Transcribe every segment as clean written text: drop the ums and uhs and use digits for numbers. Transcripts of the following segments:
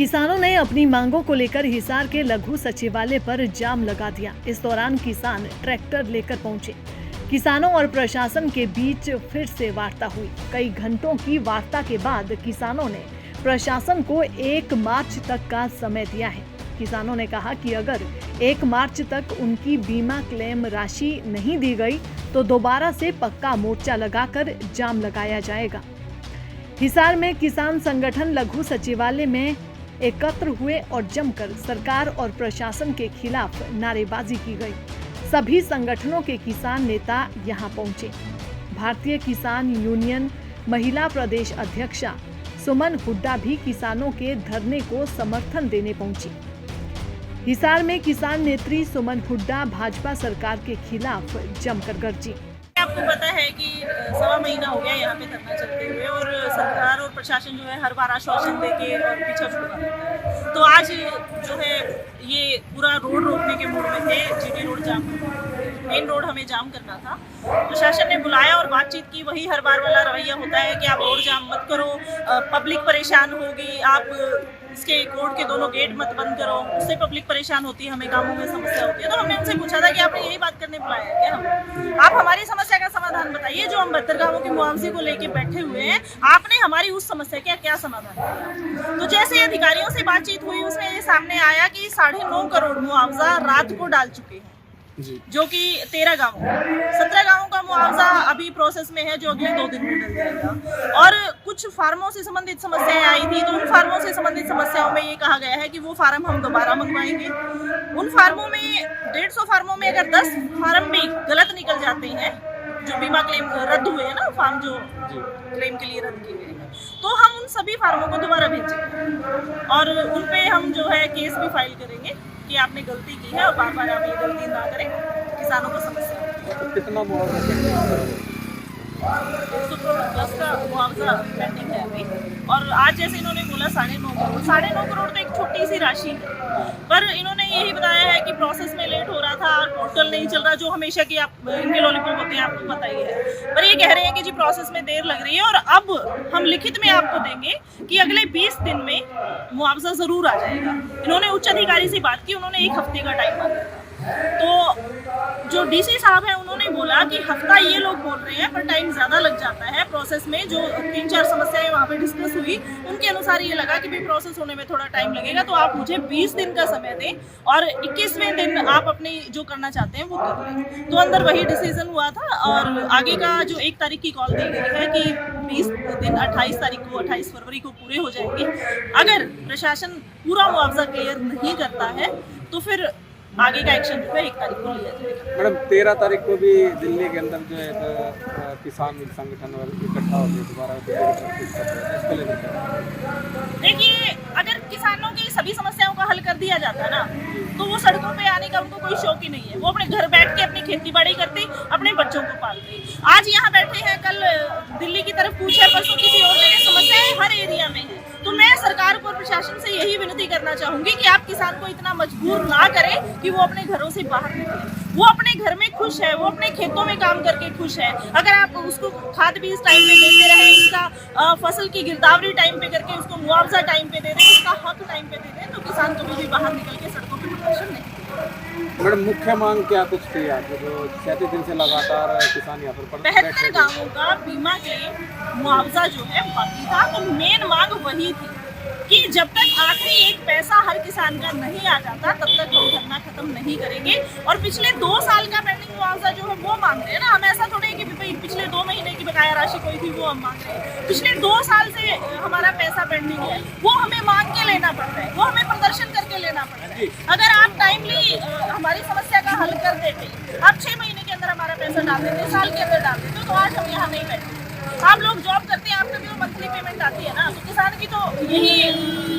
किसानों ने अपनी मांगों को लेकर हिसार के लघु सचिवालय पर जाम लगा दिया। इस दौरान किसान ट्रैक्टर लेकर पहुंचे। किसानों और प्रशासन के बीच फिर से वार्ता हुई। कई घंटों की वार्ता के बाद किसानों ने प्रशासन को 1 मार्च तक का समय दिया है। किसानों ने कहा कि अगर 1 मार्च तक उनकी बीमा क्लेम राशि नहीं दी गई तो दोबारा से पक्का मोर्चा लगाकर जाम लगाया जाएगा। हिसार में किसान संगठन लघु सचिवालय में एकत्र हुए और जमकर सरकार और प्रशासन के खिलाफ नारेबाजी की गई। सभी संगठनों के किसान नेता यहां पहुंचे। भारतीय किसान यूनियन महिला प्रदेश अध्यक्षा सुमन हुड्डा भी किसानों के धरने को समर्थन देने पहुंची। हिसार में किसान नेत्री सुमन हुड्डा भाजपा सरकार के खिलाफ जमकर गरजी। आपको पता है कि 1.25 महीना हो गया यहाँ पे धरना चलते हुए और सरकार और प्रशासन जो है हर बार आश्वासन देके और पीछा छुड़वा देता है। तो आज जो है ये पूरा रोड रोकने के मूड में थे। जीटी रोड जाम, मेन रोड हमें जाम करना था। प्रशासन ने बुलाया और बातचीत की। वही हर बार वाला रवैया होता है कि आप रोड जाम मत करो, पब्लिक परेशान होगी, आप इसके कोर्ट के दोनों गेट मत बंद करो, उससे पब्लिक परेशान होती है, हमें कामों में समस्या होती है। तो हमने उनसे पूछा था कि आपने यही बात करने बुलाया है क्या? आप हमारी समस्या का समाधान बताइए। जो हम 72 गांवों के मुआवजे को लेके बैठे हुए हैं, आपने हमारी उस समस्या का क्या समाधान किया? तो जैसे अधिकारियों से बातचीत हुई उसमें ये सामने आया कि 9.5 करोड़ मुआवजा रात को डाल चुके हैं, जो कि 13 गाँव 17 गाँवों का मुआवजा अभी प्रोसेस में है, जो अगले 2 दिन में मिल जाएगा। और कुछ फार्मों से संबंधित समस्याएं आई थी, तो उन फार्मों से संबंधित समस्याओं में ये कहा गया है कि वो फार्म हम दोबारा मंगवाएंगे। उन फार्मों में 150 फार्मों में अगर 10 फार्म भी गलत निकल जाते हैं, जो बीमा क्लेम रद्द हुए हैं ना, फार्म जो क्लेम के लिए रद्द किए गए, तो हम उन सभी फार्मों को दोबारा भेजेंगे और उन पे हम जो है केस भी फाइल करेंगे कि आपने गलती की है और बार बार आप ये गलती ना करें। किसानों को समस्या कितना मुआवजा 100 करोड़ प्लस का मुआवजा पेंडिंग है अभी। और आज जैसे इन्होंने बोला 9.5 करोड़, 9.5 करोड़ तो एक छोटी सी राशि है, पर इन्होंने यही बताया है कि प्रोसेस में लेट हो रहा था, पोर्टल नहीं चल रहा, जो हमेशा की आप इनके लॉलीपॉप होते हैं, आपको पता ही है। पर ये कह रहे हैं कि जी प्रोसेस में देर लग रही है और अब हम लिखित में आपको देंगे कि अगले 20 दिन में मुआवजा जरूर आ जाएगा। इन्होंने उच्च अधिकारी से बात की, उन्होंने 1 हफ्ते का टाइम मांगा। तो जो डीसी साहब हैं उन्होंने बोला कि हफ्ता ये लोग बोल रहे हैं, पर टाइम ज़्यादा लग जाता है प्रोसेस में। जो 3-4 समस्याएं वहाँ पे डिस्कस हुई, उनके अनुसार ये लगा कि भाई प्रोसेस होने में थोड़ा टाइम लगेगा, तो आप मुझे 20 दिन का समय दें और 21वें दिन आप अपने जो करना चाहते हैं वो कर लें। तो अंदर वही डिसीजन हुआ था और आगे का जो 1 तारीख की कॉल दी गई है कि 20 दिन 28 तारीख को 28 फरवरी को पूरे हो जाएंगे। अगर प्रशासन पूरा मुआवजा क्लियर नहीं करता है तो फिर आगे का एक्शन जो है 1 तारीख को लिया जाएगा। मैडम 13 तारीख को भी दिल्ली के अंदर जो है किसान संगठन इकट्ठा होकर दोबारा देखिए, अगर किसानों की सभी समस्याओं का हल कर दिया जाता है ना, तो वो सड़कों पे आने का उनको कोई शौक ही नहीं है। वो अपने घर बैठ के अपनी खेती बाड़ी करते, अपने बच्चों को पालते। आज यहाँ बैठे हैं, कल दिल्ली की तरफ पूछे, परसों किसी और जगह। समस्याएं हर एरिया में है। तो मैं सरकार को और प्रशासन से यही विनती करना चाहूंगी कि आप किसान को इतना मजबूर ना करें कि वो अपने घरों से बाहर निकले। वो अपने घर में खुश है, वो अपने खेतों में काम करके खुश है। अगर आप उसको खाद बीज टाइम पे देते रहे, उसका फसल की गिरदावरी टाइम पे करके उसको मुआवजा टाइम पे दे दें, उसका हक टाइम पे दे दें, तो किसान कभी भी बाहर निकल के सड़कों पर प्रदर्शन नहीं करेगा। मैडम मुख्य मांग क्या कुछ थी आपको, जो 37 दिन से लगातार किसान यहाँ पर 72 गाँवों का बीमा के मुआवजा जो है बाकी था, तो मेन मांग वही थी कि जब तक आखिरी 1 पैसा हर किसान का नहीं आ जाता तब तक हम धरना खत्म नहीं करेंगे। और पिछले 2 साल का पेंडिंग मुआवजा जो है वो मांग रहे हैं ना। हम ऐसा थोड़े कि पिछले 2 महीने की बकाया राशि कोई थी वो हम मांग रहे हैं। पिछले 2 साल से हमारा पैसा पेंडिंग है, वो हमें मांग के लेना पड़ता है, वो हमें प्रदर्शन करके लेना पड़ता है। अगर आप टाइमली हमारी समस्या का हल कर देते, आप 6 महीने के अंदर हमारा पैसा डाल देते, साल के अंदर डाल देते, तो आज हम यहाँ नहीं बैठे। आप लोग जॉब करते हैं, आपका भी वो मंथली पेमेंट आती है ना, तो किसान की तो यही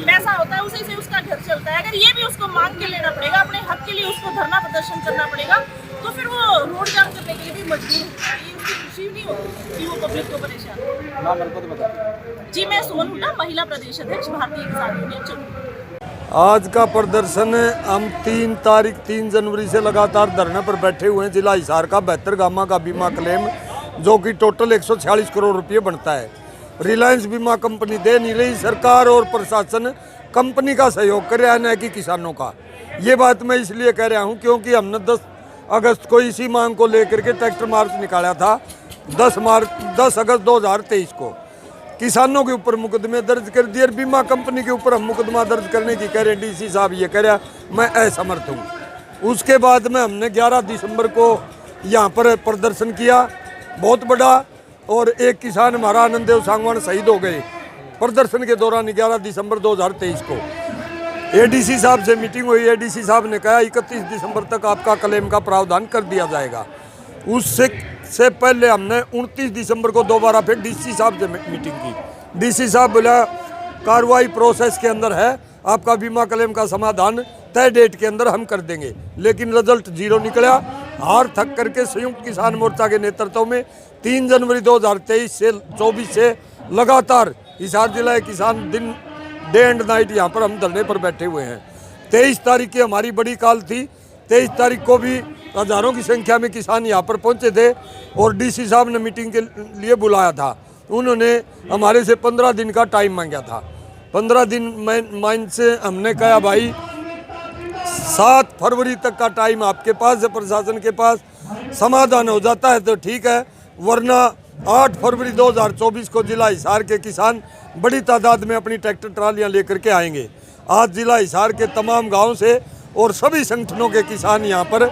पैसा होता है, उसी से उसका घर चलता है। अगर ये भी उसको मांग के लेना पड़ेगा, अपने हक के लिए उसको धरना प्रदर्शन करना पड़ेगा, तो फिर वो रोड जाम करने के लिए भी मजबूर होता है। ये उसकी खुशी नहीं होती कि वो पब्लिक को परेशान। नाम और पद बताइए। जी, मैं सुमन हुड्डा, महिला प्रदेश अध्यक्ष, भारतीय किसान यूनियन चंडीगढ़। आज का प्रदर्शन हम 3 जनवरी से लगातार धरने पर बैठे हुए हैं। जिला हिसार का 72 गामा का बीमा क्लेम, जो कि टोटल 146 करोड़ रुपये बनता है, रिलायंस बीमा कंपनी दे नहीं रही। सरकार और प्रशासन कंपनी का सहयोग कर रहा है, न कि किसानों का। ये बात मैं इसलिए कह रहा हूँ क्योंकि हमने 10 अगस्त को इसी मांग को लेकर के ट्रैक्टर मार्च निकाला था। 10 अगस्त 2023 को किसानों के ऊपर मुकदमे दर्ज कर दिए, बीमा कंपनी के ऊपर हम मुकदमा दर्ज करने की कह रहे हैं। डीसी साहब ये कह रहा मैं असमर्थ हूँ। उसके बाद में हमने 11 दिसंबर को यहाँ पर प्रदर्शन किया बहुत बड़ा, और एक किसान हमारा आनंद देव सांगवान शहीद हो गए प्रदर्शन के दौरान। 11 दिसंबर 2023 को एडीसी साहब से मीटिंग हुई। एडीसी साहब ने कहा 31 दिसंबर तक आपका क्लेम का प्रावधान कर दिया जाएगा। उससे पहले हमने 29 दिसंबर को दोबारा फिर डीसी साहब से मीटिंग की। डीसी साहब बोला कार्रवाई प्रोसेस के अंदर है, आपका बीमा क्लेम का समाधान तय डेट के अंदर हम कर देंगे। लेकिन रिजल्ट 0 निकला। हार थक करके संयुक्त किसान मोर्चा के नेतृत्व में 3 जनवरी 2023 से 24 से लगातार हिसार जिला के किसान दिन डे एंड नाइट यहाँ पर हम धरने पर बैठे हुए हैं। 23 तारीख की हमारी बड़ी कॉल थी। 23 तारीख को भी हजारों की संख्या में किसान यहाँ पर पहुँचे थे और डीसी साहब ने मीटिंग के लिए बुलाया था। उन्होंने हमारे से 15 दिन का टाइम मांगा था। 15 दिन माइन से हमने कहा भाई 7 फरवरी तक का टाइम आपके पास है, प्रशासन के पास, समाधान हो जाता है तो ठीक है, वरना 8 फरवरी 2024 को जिला हिसार के किसान बड़ी तादाद में अपनी ट्रैक्टर ट्रालियां लेकर के आएंगे। आज जिला हिसार के तमाम गांव से और सभी संगठनों के किसान यहां पर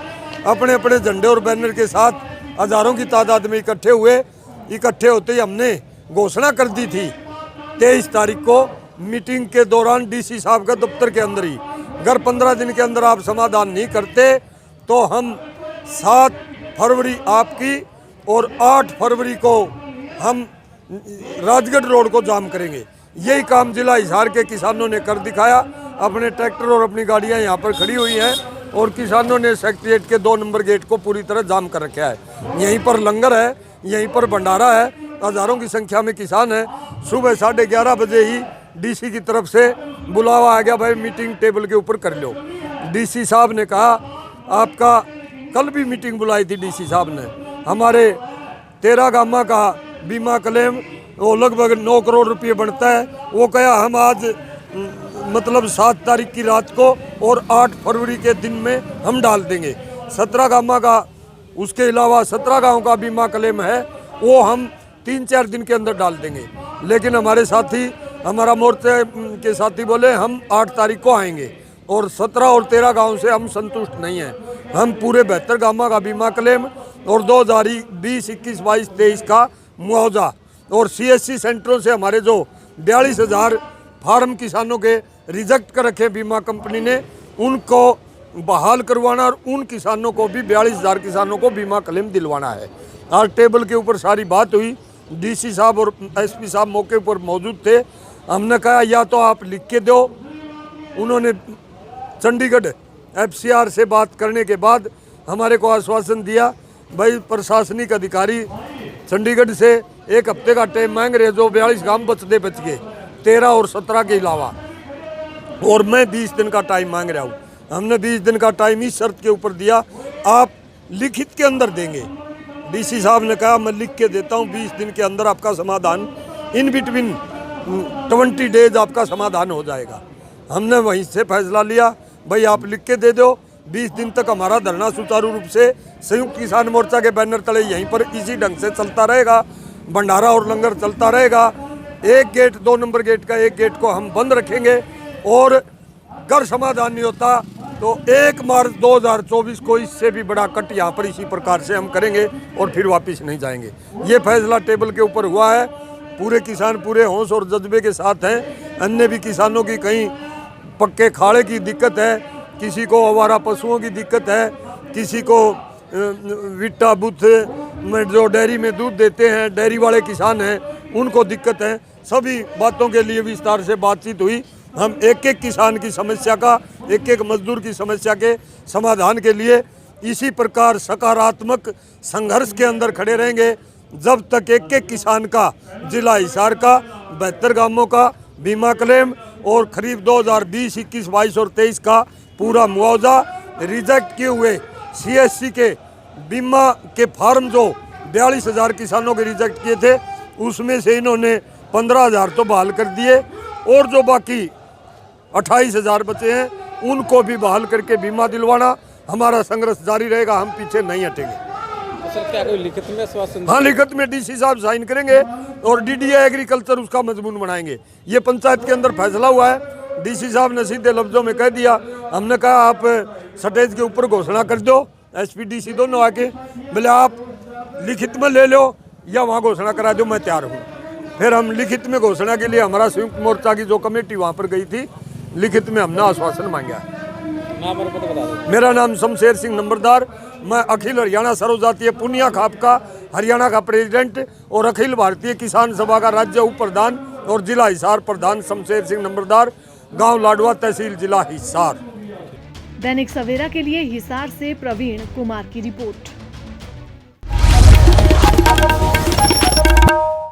अपने अपने झंडे और बैनर के साथ हजारों की तादाद में इकट्ठे हुए। इकट्ठे होते ही हमने घोषणा कर दी थी 23 तारीख को मीटिंग के दौरान डीसी साहब का दफ्तर के अंदर ही, अगर 15 दिन के अंदर आप समाधान नहीं करते तो हम 7 फरवरी आपकी और 8 फरवरी को हम राजगढ़ रोड को जाम करेंगे। यही काम जिला हिसार के किसानों ने कर दिखाया। अपने ट्रैक्टर और अपनी गाड़ियां यहाँ पर खड़ी हुई हैं और किसानों ने सेक्रेटेरिएट के 2 नंबर गेट को पूरी तरह जाम कर रखा है। यहीं पर लंगर है, यहीं पर भंडारा है, हजारों की संख्या में किसान हैं। सुबह 11:30 बजे ही डीसी की तरफ से बुलावा आ गया, भाई मीटिंग टेबल के ऊपर कर लो। डीसी साहब ने कहा आपका कल भी मीटिंग बुलाई थी डीसी साहब ने, हमारे 13 गामा का बीमा क्लेम वो लगभग 9 करोड़ रुपये बनता है, वो कहा हम आज मतलब 7 तारीख की रात को और 8 फरवरी के दिन में हम डाल देंगे। 17 गामा का, उसके अलावा 17 गाँव का बीमा क्लेम है वो हम 3-4 दिन के अंदर डाल देंगे। लेकिन हमारे साथी, हमारा मोर्चे के साथी बोले हम 8 तारीख को आएंगे और 17 और 13 गांव से हम संतुष्ट नहीं हैं। हम पूरे 72 गामा का बीमा क्लेम और 2020, 21, 22, 23 का मुआवजा और सीएससी सेंटरों से हमारे जो 42,000 फार्म किसानों के रिजेक्ट कर रखे बीमा कंपनी ने, उनको बहाल करवाना और उन किसानों को भी 42,000 किसानों को बीमा क्लेम दिलवाना है। आज टेबल के ऊपर सारी बात हुई। डीसी साहब और एसपी साहब मौके पर मौजूद थे। हमने कहा या तो आप लिख के दो। उन्होंने चंडीगढ़ एफसीआर से बात करने के बाद हमारे को आश्वासन दिया, भाई प्रशासनिक अधिकारी चंडीगढ़ से 1 हफ्ते का टाइम मांग रहे, जो 42 गांव बच गए 13 और 17 के अलावा, और मैं 20 दिन का टाइम मांग रहा हूँ। हमने 20 दिन का टाइम इस शर्त के ऊपर दिया, आप लिखित के अंदर देंगे। डीसी साहब ने कहा मैं लिख के देता हूँ, 20 दिन के अंदर आपका समाधान, इन बिटवीन 20 डेज आपका समाधान हो जाएगा। हमने वहीं से फैसला लिया, भाई आप लिख के दे दो, 20 दिन तक हमारा धरना सुचारू रूप से संयुक्त किसान मोर्चा के बैनर तले यहीं पर इसी ढंग से चलता रहेगा। भंडारा और लंगर चलता रहेगा। 1 गेट, 2 नंबर गेट का 1 गेट को हम बंद रखेंगे और अगर समाधान नहीं होता तो 1 मार्च 2024 को इससे भी बड़ा कट यहाँ पर इसी प्रकार से हम करेंगे और फिर वापस नहीं जाएंगे। ये फैसला टेबल के ऊपर हुआ है। पूरे किसान पूरे होश और जज्बे के साथ हैं। अन्य भी किसानों की कहीं पक्के खाड़े की दिक्कत है, किसी को आवारा पशुओं की दिक्कत है, किसी को विट्टा बुथ में जो डेयरी में दूध देते हैं डेयरी वाले किसान हैं उनको दिक्कत है। सभी बातों के लिए विस्तार से बातचीत हुई। हम एक एक किसान की समस्या का, एक एक मजदूर की समस्या के समाधान के लिए इसी प्रकार सकारात्मक संघर्ष के अंदर खड़े रहेंगे जब तक एक एक किसान का जिला हिसार का 72 गांवों का बीमा क्लेम और खरीफ 2020, 21, 22 और 23 का पूरा मुआवजा, रिजेक्ट किए हुए सीएससी के बीमा के फार्म जो 42,000 किसानों के रिजेक्ट किए थे उसमें से इन्होंने 15,000 तो बहाल कर दिए और जो बाकी 28,000 बचे हैं, उनको भी बहाल करके बीमा दिलवाना। हमारा संघर्ष जारी रहेगा, हम पीछे नहीं हटेंगे। सर क्या कोई लिखित में आश्वासन? हाँ, लिखित में डीसी साहब साइन करेंगे और डीडीए एग्रीकल्चर उसका मजमून बनाएंगे। ये पंचायत के अंदर फैसला हुआ है, डीसी साहब ने सीधे लफ्जों में कह दिया। हमने कहा आप स्टेज के ऊपर घोषणा कर दो, एसपी डीसी दोनों आके बोले आप लिखित में ले लो या वहाँ घोषणा करा दो, मैं तैयार हूँ। फिर हम लिखित में घोषणा के लिए हमारा संयुक्त मोर्चा की जो कमेटी वहाँ पर गई थी, लिखित में हमने आश्वासन मांगा है। नाम और पता बता दो। मेरा नाम शमशेर सिंह नंबरदार, मैं अखिल हरियाणा सर्वजातीय पुनिया खाप का हरियाणा का प्रेसिडेंट और अखिल भारतीय किसान सभा का राज्य उप प्रधान और जिला हिसार प्रधान शमशेर सिंह नंबरदार, गांव लाडवा, तहसील जिला हिसार। दैनिक सवेरा के लिए हिसार से प्रवीण कुमार की रिपोर्ट।